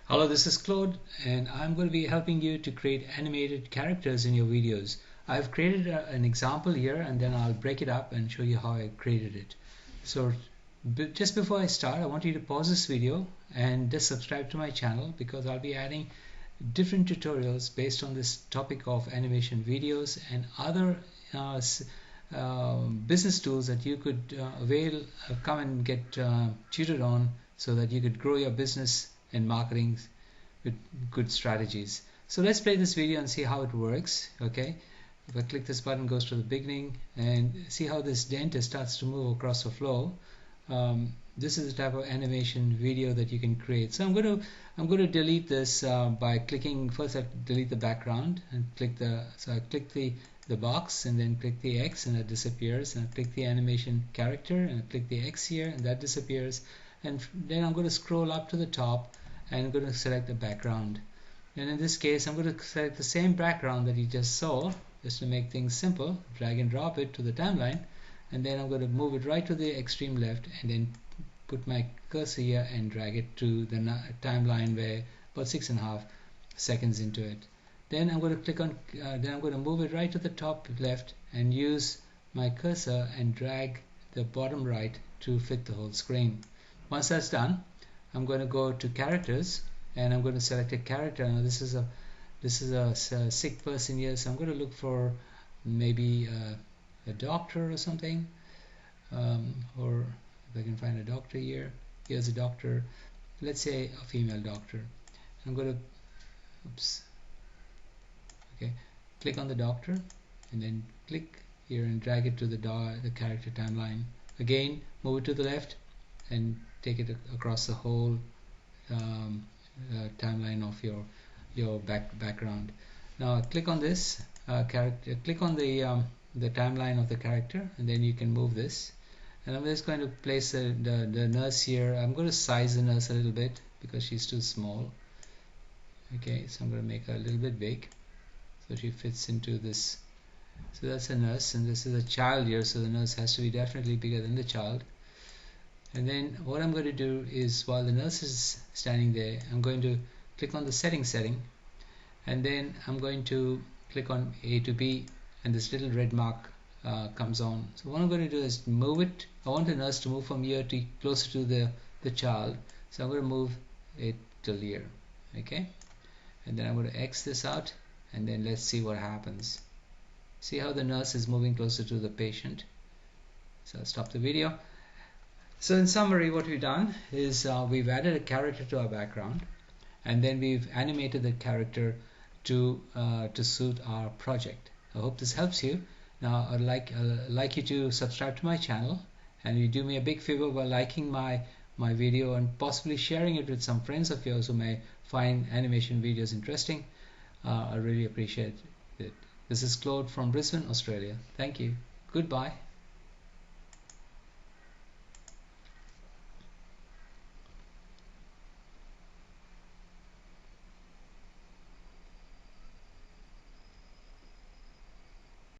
Hello, this is Claude, and I'm going to be helping you to create animated characters in your videos. I've created an example here, and then I'll break it up and show you how I created it. So just before I start, I want you to pause this video and just subscribe to my channel, because I'll be adding different tutorials based on this topic of animation videos and other business tools that you could come and get tutored on, so that you could grow your business and marketing with good strategies. So let's play this video and see how it works. Okay, if I click this button, it goes to the beginning, and see how this dentist starts to move across the floor. This is the type of animation video that you can create. So I'm going to delete this by clicking. First, I delete the background and click I click the box and then click the X, and it disappears. And I click the animation character and I click the X here, and that disappears. And then I'm going to scroll up to the top and I'm going to select the background. And in this case, I'm going to select the same background that you just saw, just to make things simple. Drag and drop it to the timeline, and then I'm going to move it right to the extreme left, and then put my cursor here and drag it to the timeline where about 6.5 seconds into it. Then I'm going to click on then I'm going to move it right to the top left and use my cursor and drag the bottom right to fit the whole screen. Once that's done, I'm going to go to characters, and I'm going to select a character. Now this is a sick person here, so I'm going to look for maybe a doctor or something, or if I can find a doctor here. Here's a doctor, let's say a female doctor. I'm going to click on the doctor, and then click here and drag it to the character timeline. Again, move it to the left and take it across the whole timeline of your background. Now click on this character, click on the timeline of the character, and then you can move this. And I'm just going to place the nurse here. I'm going to size the nurse a little bit because she's too small. Okay, so I'm going to make her a little bit big so she fits into this. So that's a nurse, and this is a child here, so the nurse has to be definitely bigger than the child. And then what I'm going to do is, while the nurse is standing there, I'm going to click on the setting, and then I'm going to click on A to B, and this little red mark comes on. So what I'm going to do is move it. I want the nurse to move from here to closer to the child, so I'm going to move it till here. Okay, and then I'm going to X this out, and then let's see what happens. See how the nurse is moving closer to the patient. So I'll stop the video. So in summary, what we've done is we've added a character to our background, and then we've animated the character to suit our project. I hope this helps you. Now I'd like you to subscribe to my channel, and you do me a big favor by liking my video and possibly sharing it with some friends of yours who may find animation videos interesting. I really appreciate it. This is Claude from Brisbane, Australia. Thank you. Goodbye.